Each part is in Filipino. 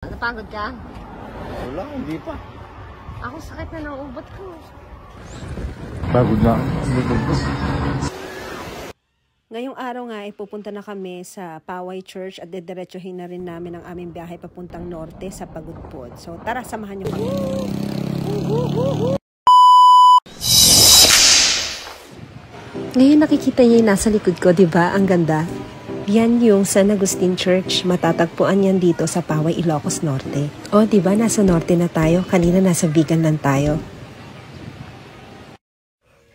Napagod ka? Wala, hindi pa. Ako sakit na ng ubat ko. Pagod na. Ngayong araw nga ay pupunta na kami sa Poway Church at dediretsuhin na rin namin ang aming biyahe papuntang norte sa Pagudpod. So tara, samahan niyo kami. Ngayon nakikita niyo yung nasa likod ko, di ba? Ang ganda. Yan yung San Agustin Church. Matatagpuan yan dito sa Poway, Ilocos Norte. O, di ba? Nasa norte na tayo. Kanina nasa Vigan lang tayo.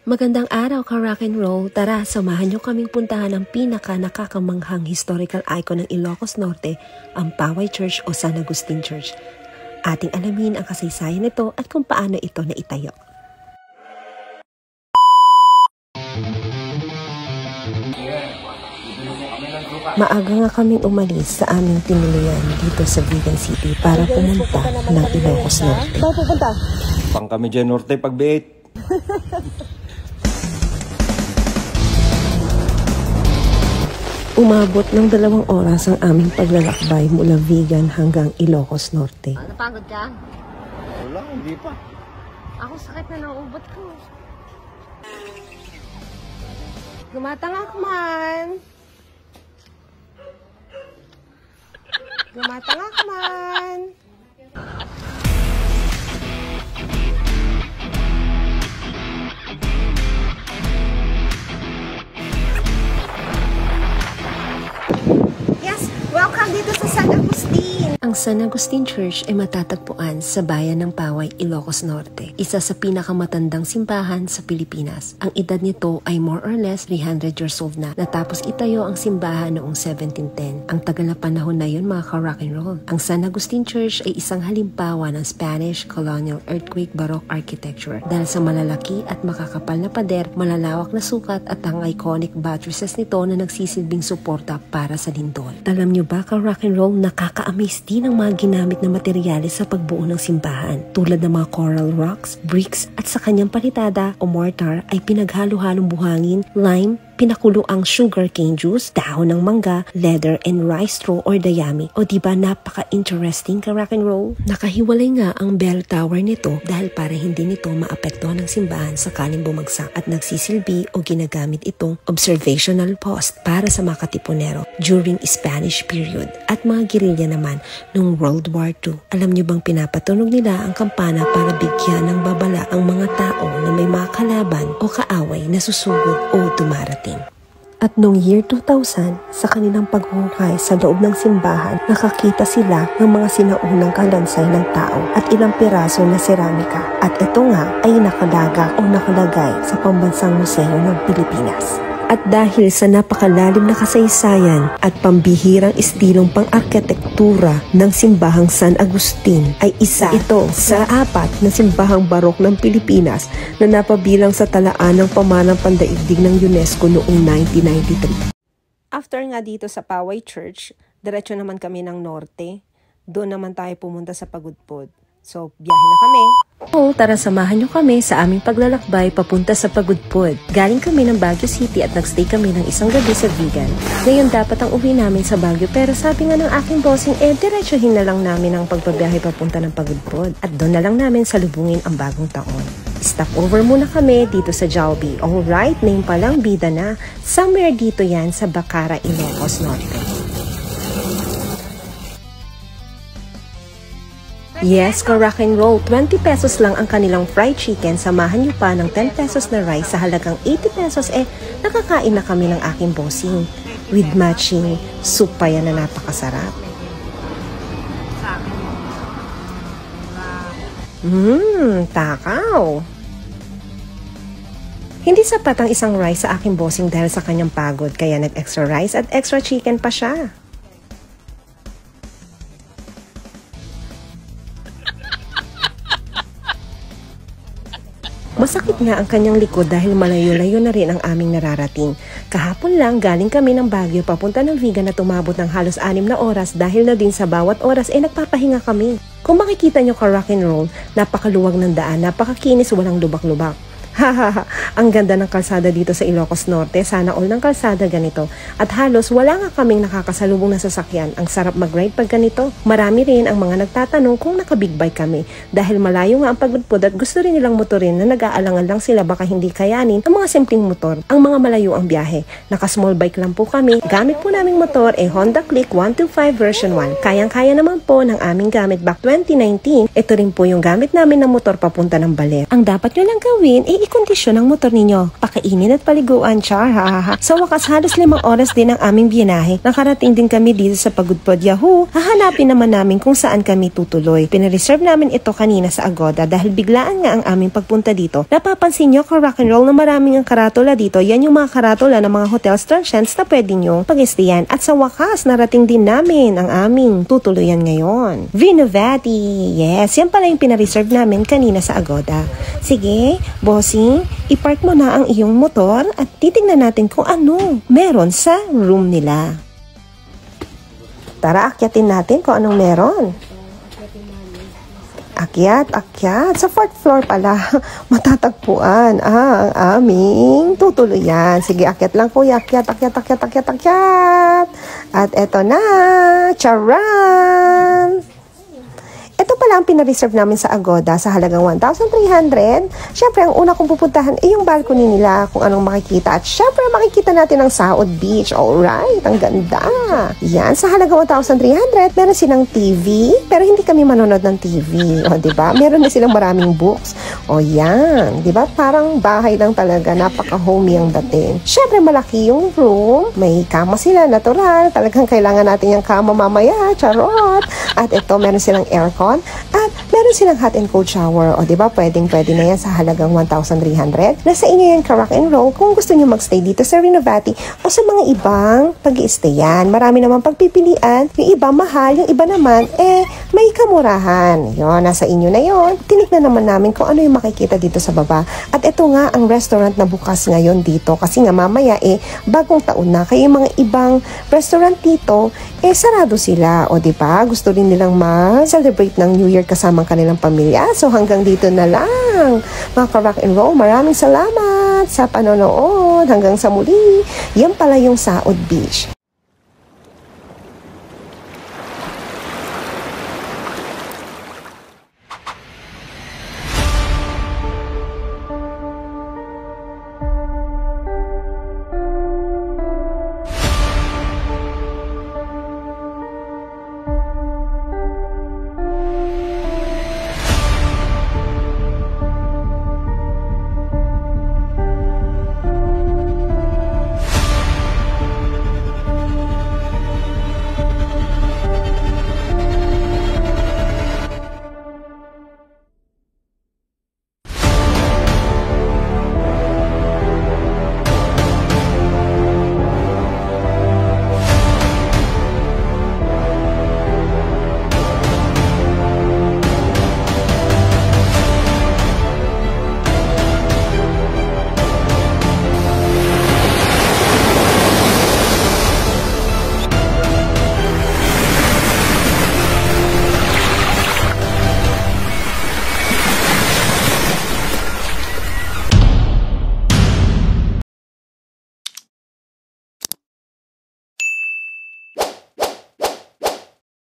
Magandang araw ka rock and roll. Tara, samahan niyo kaming puntahan ang pinaka nakakamanghang historical icon ng Ilocos Norte, ang Poway Church o San Agustin Church. Ating alamin ang kasaysayan nito at kung paano ito naitayo. Maaga nga kaming umalis sa aming tinuluyan dito sa Vigan City para pumunta ng Ilocos Norte. Saan pupunta? Pang kami dyan norte pagbiit. Umabot ng 2 oras ang aming paglalakbay mula Vigan hanggang Ilocos Norte. Napagod ka? Wala, hindi pa. Ako sakit na ng ubat ko. Gumatangak man! Gumatangak man! Yes! Welcome dito sa San Agustin! Ang San Agustin Church ay matatagpuan sa bayan ng Poway, Ilocos Norte. Isa sa pinakamatandang simbahan sa Pilipinas. Ang edad nito ay more or less 300 years old na. Natapos itayo ang simbahan noong 1710. Ang tagal na panahon na yun mga ka-rock and roll. Ang San Agustin Church ay isang halimbawa ng Spanish colonial earthquake baroque architecture. Dahil sa malalaki at makakapal na pader, malalawak na sukat at ang iconic buttresses nito na nagsisilbing suporta para sa lindol. Alam nyo ba ka-rock and roll, nakaka-amaze din ang mga ginamit na materyales sa pagbuo ng simbahan. Tulad ng mga coral rocks, bricks at sa kanyang palitada o mortar ay pinaghalo-halong buhangin, lime, pinakulo ang sugarcane juice, dahon ng mangga, leather and rice straw or dayami. O diba napaka-interesting ka rock and roll? Nakahiwalay nga ang bell tower nito dahil para hindi nito maapektuhan ng simbahan sakaling bumagsak at nagsisilbi o ginagamit itong observational post para sa mga katipunero during Spanish period at mga guerrilla naman noong World War II. Alam niyo bang pinapatunog nila ang kampana para bigyan ng babala ang mga tao na may mga kalaban o kaaway na susugod o dumarating. At noong year 2000, sa kanilang paghuhukay sa loob ng simbahan, nakakita sila ng mga sinaunang kalansay ng tao at ilang piraso na seramika. At ito nga ay nakalagak o nakalagay sa Pambansang Museo ng Pilipinas. At dahil sa napakalalim na kasaysayan at pambihirang estilong pang-arkitektura ng simbahang San Agustin ay isa ito sa 4 na simbahang barok ng Pilipinas na napabilang sa talaan ng pamanang pandaigdig ng UNESCO noong 1993. After nga dito sa Poway Church, diretso naman kami ng norte. Doon naman tayo pumunta sa Pagudpod. So, biyahe na kami. Tara samahan nyo kami sa aming paglalakbay papunta sa Pagudpod. Galing kami ng Baguio City at nagstay kami ng isang gabi sa Vigan. Ngayon dapat ang uwi namin sa Baguio pero sabi nga ng aking bossing, diretsuhin na lang namin ang pagbabiyahe papunta ng Pagudpod. At doon na lang namin salubungin ang bagong taon. Stop over muna kami dito sa Jollibee. Alright, name palang bida na. Somewhere dito yan sa Bacara, Ilocos Norte. Yes, ka rock and roll. 20 pesos lang ang kanilang fried chicken. Samahan nyo pa ng 10 pesos na rice sa halagang 80 pesos. Nakakain na kami ng aking bossing. With matching soup pa yan na napakasarap. Takaw. Hindi sapat ang isang rice sa aking bossing dahil sa kanyang pagod. Kaya nag-extra rice at extra chicken pa siya. Masakit nga ang kanyang likod dahil malayo-layo na rin ang aming nararating. Kahapon lang galing kami ng Baguio papunta ng Vigan at umabot ng halos 6 na oras dahil na din sa bawat oras nagpapahinga kami. Kung makikita nyo ka rock and roll, napakaluwag ng daan, napakakinis, walang lubak-lubak. Hahaha, ang ganda ng kalsada dito sa Ilocos Norte. Sana all ng kalsada ganito. At halos wala nga kaming nakakasalubong na sasakyan. Ang sarap mag-ride pag ganito. Marami rin ang mga nagtatanong kung naka-big bike kami. Dahil malayo nga ang pagludpod at gusto rin nilang motorin na nag-aalangan lang sila baka hindi kayanin ang mga simpleng motor. Ang mga malayo ang biyahe. Naka-small bike lang po kami. Gamit po naming motor Honda Click 125 version 1. Kayang-kaya naman po ng aming gamit back 2019. Ito rin po yung gamit namin ng motor papunta ng Baler. Ang dapat nyo lang gawin i-kondisyon ang motor ninyo. Pakainin at paliguan, char, ha. Sa wakas, halos 5 oras din ang aming biyanahe. Nakarating din kami dito sa Pagudpod, Yahoo. Hahanapin naman namin kung saan kami tutuloy. Pinareserve namin ito kanina sa Agoda dahil biglaan nga ang aming pagpunta dito. Napapansin nyo ka rock and roll na maraming ang karatula dito. Yan yung mga karatula ng mga hotels, transient na pwede nyo pag-istayan. At sa wakas, narating din namin ang aming tutuluyan ngayon. Vinovati. Yes, yan pala yung pinareserve namin kanina sa Agoda. Sige, bossing, ipark mo na ang iyong motor at titingnan natin kung ano meron sa room nila. Tara, akyatin natin kung anong meron. Akyat. Sa 4th floor pala, matatagpuan ang aming tutuluyan. Sige, akyat lang kuya. Akyat. At eto na, charan! Ito pala ang pinareserve namin sa Agoda sa halagang 1,300. Siyempre, ang una kong pupuntahan ay yung balcony nila kung anong makikita. At siyempre, makikita natin ang Saud Beach. Alright, ang ganda. Yan, sa halagang 1,300, meron silang TV. Pero hindi kami manonood ng TV. O, diba? Meron din silang maraming books. O, yan. Diba? Parang bahay lang talaga. Napaka-homey ang dating. Siyempre, malaki yung room. May kama sila, natural. Talagang kailangan natin yung kama mamaya. Charot. At ito, meron silang aircon. At meron silang hot and cold shower. O diba, pwede na yan sa halagang 1,300. Nasa inyo yan ka rock and roll kung gusto nyo magstay dito sa Vinovati o sa mga ibang pag-i-stayan. Marami naman pagpipilian. Yung iba mahal, yung iba naman, may kamurahan. Yon, nasa inyo na yon. Tinignan naman namin kung ano yung makikita dito sa baba. At ito nga ang restaurant na bukas ngayon dito. Kasi nga mamaya, bagong taon na. Kaya yung mga ibang restaurant dito, sarado sila. O diba, gusto rin nilang ma-celebrate ng New Year kasamang kanilang pamilya. So hanggang dito na lang mga ka-rock and roll. Maraming salamat sa panonood. Hanggang sa muli. Yan pala yung Saud Beach.